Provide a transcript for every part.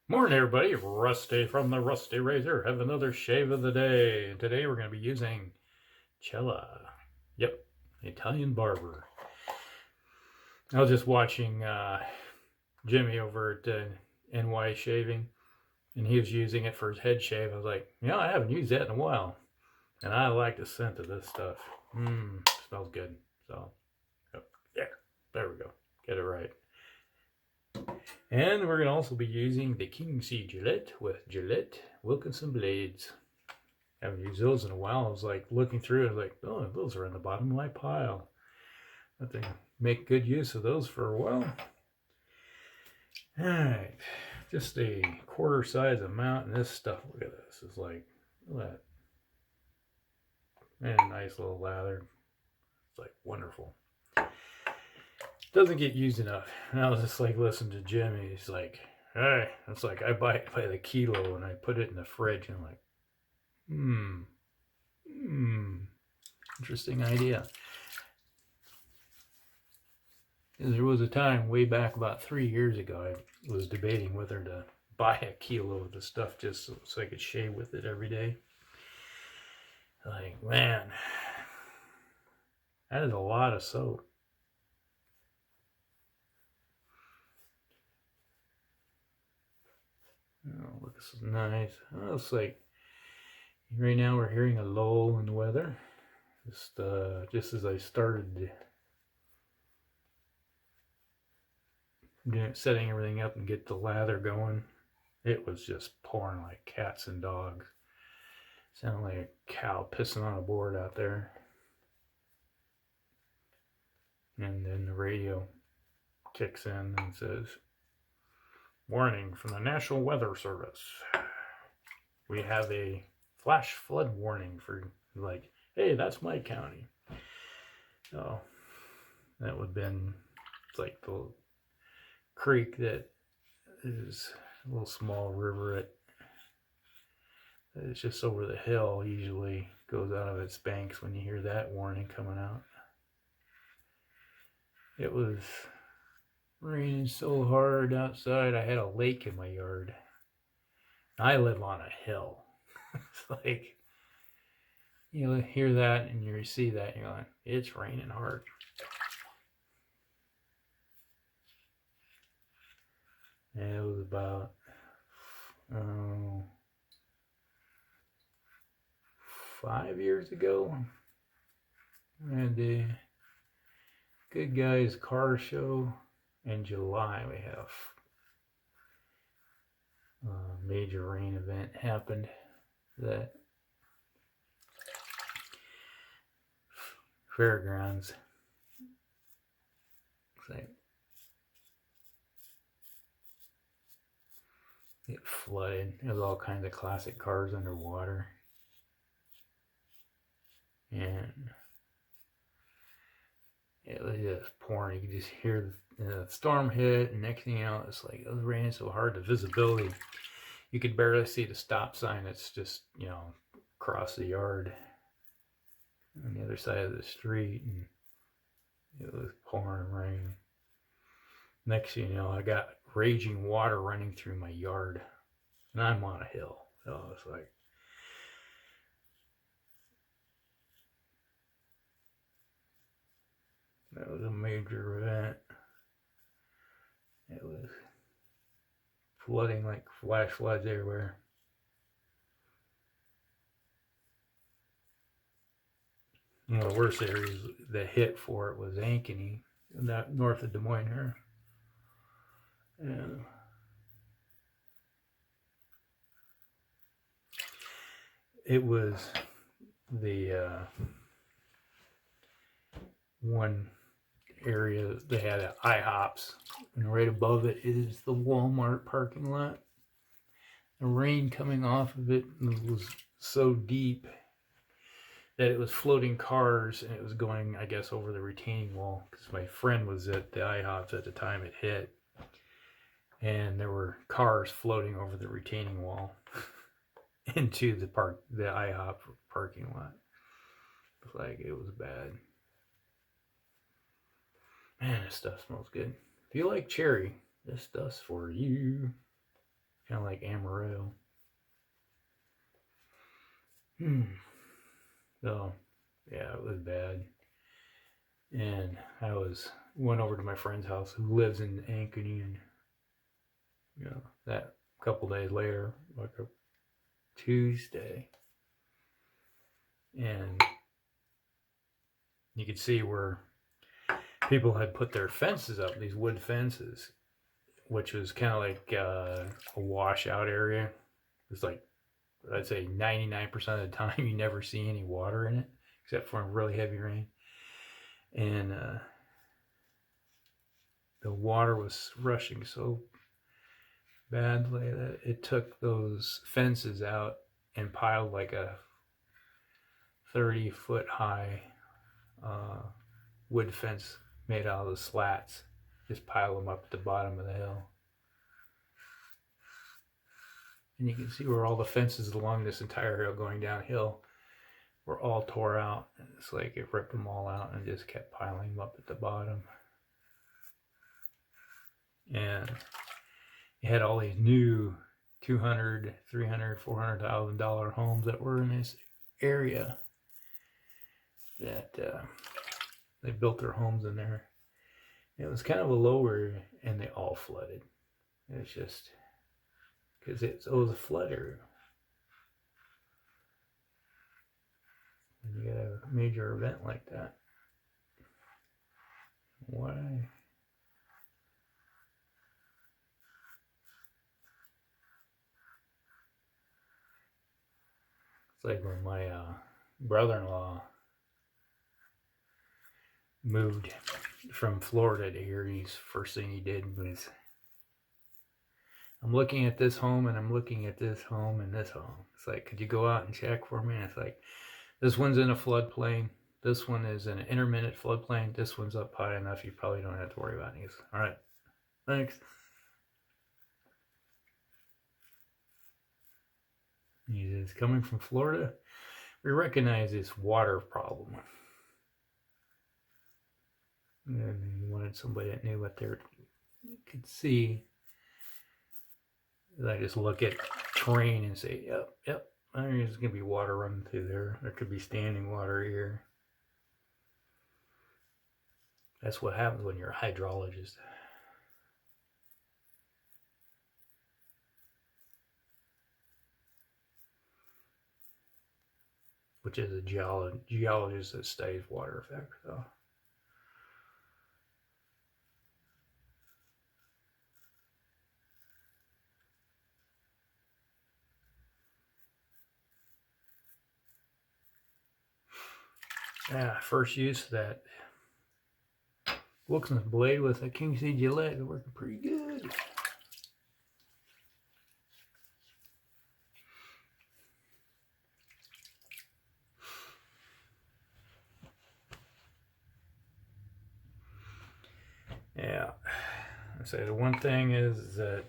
Morning, everybody. Rusty from the Rusty Razor. Have another shave of the day. And today we're going to be using Cella. Yep, Italian barber. I was just watching Jimmy over at NY Shaving, and he was using it for his head shave. I was like, I haven't used that in a while. And I like the scent of this stuff. Smells good. So, yeah, there we go. Get it right. And we're going to also be using the King C Gillette with Gillette Wilkinson blades. Haven't used those in a while. I was like looking through it, I was like, oh, those are in the bottom of my pile. I think make good use of those for a while. Alright, just a quarter size amount, and this stuff, look at this, is like, look at that. And a nice little lather. It's like wonderful. Doesn't get used enough. And I was just like listening to Jimmy. He's like, hey, it's like I buy it by the kilo and I put it in the fridge, and I'm like, interesting idea. There was a time way back about 3 years ago, I was debating whether to buy a kilo of the stuff just so I could shave with it every day. Like, man, that is a lot of soap. Oh, look, this is nice. Oh, it's like right now we're hearing a lull in the weather. Just as I started setting everything up and get the lather going, it was just pouring like cats and dogs. Sounded like a cow pissing on a board out there. And then the radio kicks in and says, warning from the National Weather Service. We have a flash flood warning for, like, hey, that's my county. So that would have been, it's like the creek that is a little small river it's just over the hill, usually goes out of its banks when you hear that warning coming out. It was raining so hard outside, I had a lake in my yard. I live on a hill. It's like, you hear that and you see that and you're like, it's raining hard. And it was about 5 years ago. We had the Good Guys car show. In July, we have a major rain event happened that fairgrounds. Like, it flooded. It was all kinds of classic cars underwater. And it was just pouring. You could just hear the storm hit, and next thing you know, it's like, it was raining so hard, the visibility, you could barely see the stop sign. It's just, across the yard on the other side of the street, and it was pouring rain. Next thing you know, I got raging water running through my yard, and I'm on a hill. So it's like, that was a major event. It was flooding like flash floods everywhere. One of the worst areas that hit for it was Ankeny, north of Des Moines here. And it was the one area they had IHOPs, and right above it is the Walmart parking lot. The rain coming off of it was so deep that it was floating cars, and it was going, I guess, over the retaining wall, because my friend was at the IHOPs at the time it hit, and there were cars floating over the retaining wall into the IHOP parking lot. It's like, it was bad. Man, this stuff smells good. If you like cherry, this stuff's for you. kind of like Amarillo. So, yeah, it was bad. And I went over to my friend's house who lives in Ankeny, and that couple days later, like a Tuesday, and you could see where people had put their fences up, these wood fences, which was kind of like a washout area. It's like, I'd say 99% of the time you never see any water in it, except for really heavy rain. And the water was rushing so badly that it took those fences out and piled like a 30-foot high wood fence made out of the slats. Just pile them up at the bottom of the hill. And you can see where all the fences along this entire hill going downhill were all tore out. And it's like it ripped them all out and just kept piling them up at the bottom. And you had all these new $200,000, $300,000, $400,000 homes that were in this area that they built their homes in there. It was kind of a low area, and they all flooded. It's just because it was a flood area. When you get a major event like that, why? It's like when my brother-in-law moved from Florida to here. First thing he did was, I'm looking at this home and I'm looking at this home and this home. It's like, could you go out and check for me? And it's like, this one's in a floodplain. This one is in an intermittent floodplain. This one's up high enough you probably don't have to worry about it. He goes, all right, thanks. He says, coming from Florida, we recognize this water problem. And he wanted somebody that knew what they could see. I just look at terrain and say, yep, there's going to be water running through there. There could be standing water here. That's what happens when you're a hydrologist. Which is a geologist that studies water effects. So. Yeah, first use of that Wilkinson blade with a King C Gillette is working pretty good. Yeah, I say the one thing is that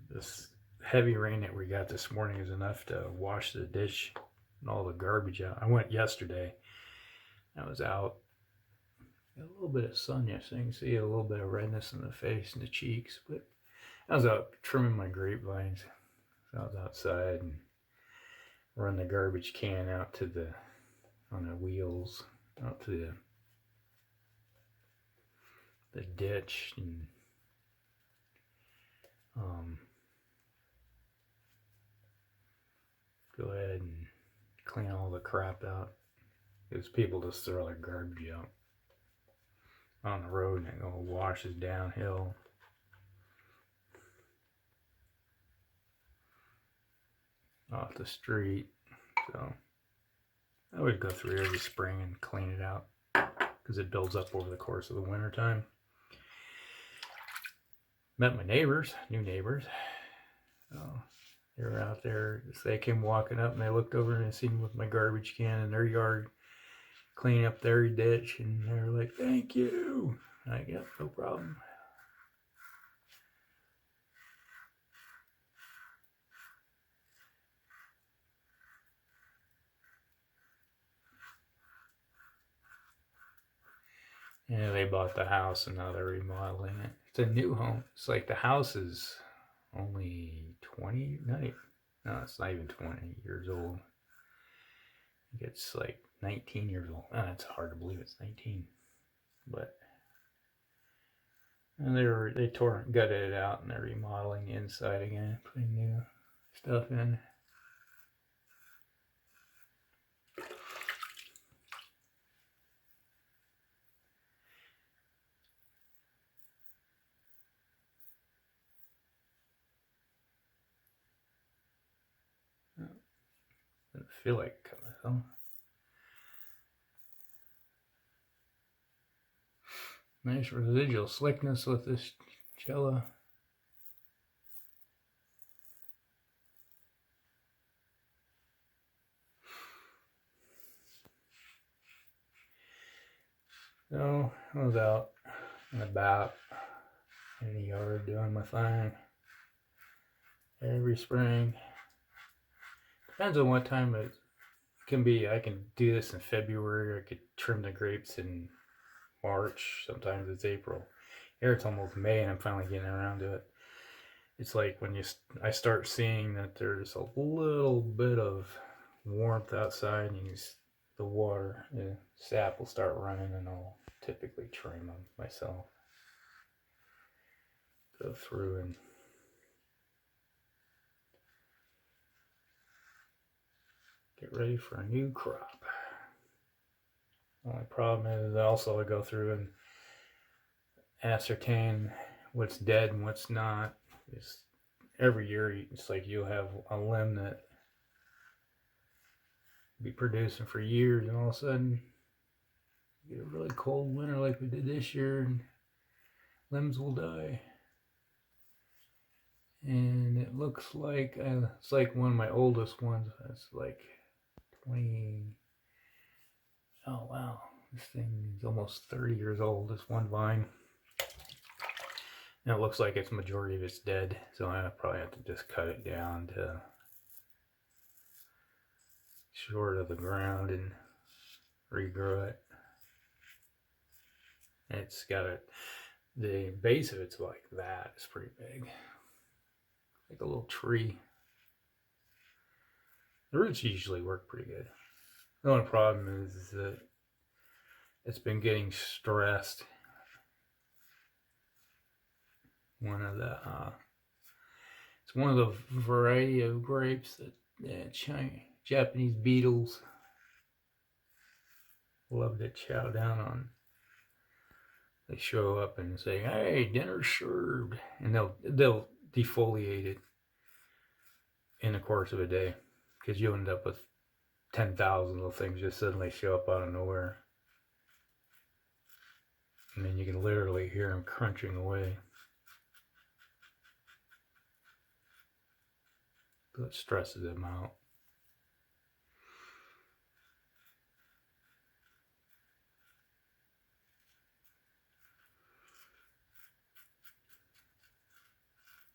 this heavy rain that we got this morning is enough to wash the dish and all the garbage out. I went yesterday. I was out. Got a little bit of sun yesterday. You can see a little bit of redness in the face and the cheeks. But I was out trimming my grapevines. So I was outside and run the garbage can out to on the wheels, out to the ditch, and go ahead and clean all the crap out. Because people just throw their garbage out on the road and it all washes downhill. Off the street. So I would go through every spring and clean it out because it builds up over the course of the winter time. Met my neighbors, new neighbors. They were out there. They came walking up and they looked over and they seen me with my garbage can in their yard, cleaning up their ditch, and they were like, thank you. I'm like, yep, no problem. Yeah, they bought the house and now they're remodeling it. It's a new home. It's like the house is only 20, not even, no, it's not even 20 years old. I think it's like 19 years old. Oh, it's hard to believe it's 19. But and they gutted it out and they're remodeling the inside again, putting new stuff in. Doesn't feel like it coming though. Nice residual slickness with this Cella. So I was out and about in the yard doing my thing every spring. Depends on what time it can be. I can do this in February. I could trim the grapes in March. Sometimes it's April. Here it's almost May and I'm finally getting around to it. It's like when I start seeing that there's a little bit of warmth outside and the water, the sap will start running, and I'll typically trim them myself. Go through and get ready for a new crop. The only problem is also I go through and ascertain what's dead and what's not. Every year it's like you'll have a limb that be producing for years, and all of a sudden you get a really cold winter like we did this year and limbs will die. And it looks like it's like one of my oldest ones. It's like 20. Oh wow, this thing is almost 30 years old. This one vine. And it looks like it's majority of it's dead, so I probably have to just cut it down to short of the ground and regrow it. And it's got the base of it's like that. It's pretty big, like a little tree. The roots usually work pretty good. The only problem is that it's been getting stressed. It's one of the variety of grapes that Japanese beetles love to chow down on. They show up and say, "Hey, dinner's served," and they'll defoliate it in the course of a day, because you end up with 10,000 little things just suddenly show up out of nowhere. I mean, you can literally hear them crunching away. So it stresses them out.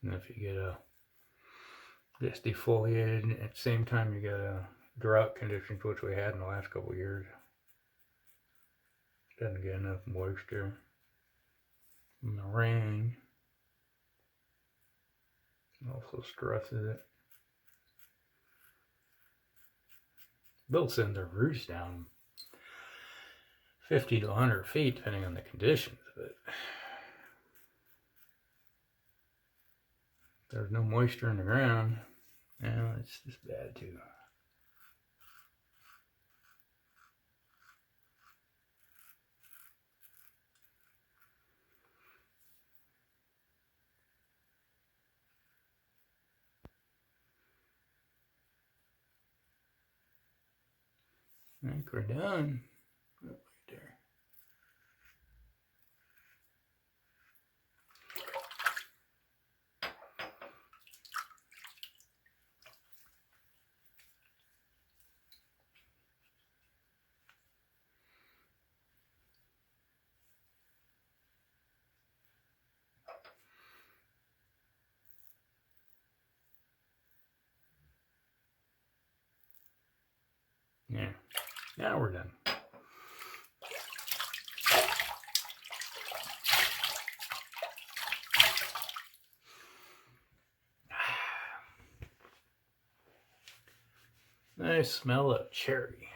And if you get this defoliated, and at the same time you get drought conditions, which we had in the last couple of years, doesn't get enough moisture from the rain. It also stresses it. They'll send their roots down 50 to 100 feet depending on the conditions, but if there's no moisture in the ground, it's just bad too. I think we're done. Right there. Yeah, now we're done. I smell a cherry.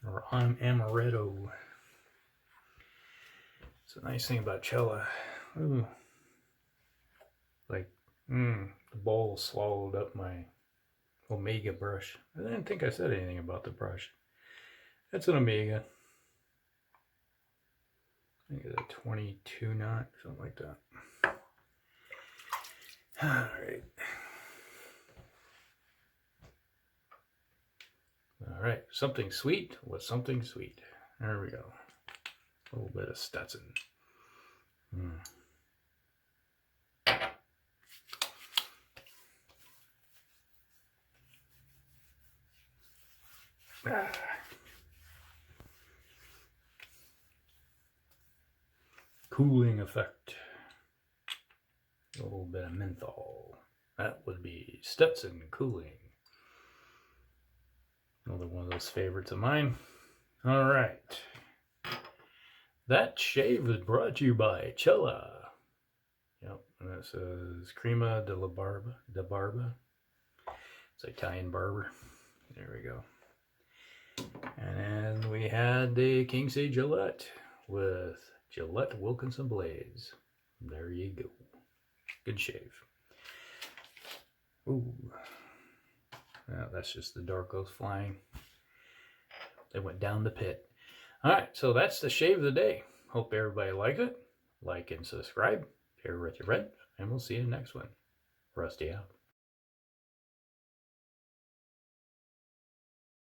Or amaretto. It's a nice thing about Cella. Ooh. Like, the bowl swallowed up my Omega brush. I didn't think I said anything about the brush. It's an Omega. I think it's a 22 knot, something like that. Alright. Alright, something sweet with something sweet. There we go. A little bit of Stetson. Cooling effect. A little bit of menthol. That would be Stetson cooling. Another one of those favorites of mine. All right. That shave was brought to you by Cella. Yep, and that says Crema de la Barba. It's Italian barber. There we go. And then we had the King's Gillette with Gillette Wilkinson blades. There you go. Good shave. Ooh. Well, that's just the Darkos flying. They went down the pit. Alright, so that's the shave of the day. Hope everybody likes it. Like and subscribe. Share with your friends. And we'll see you in the next one. Rusty out.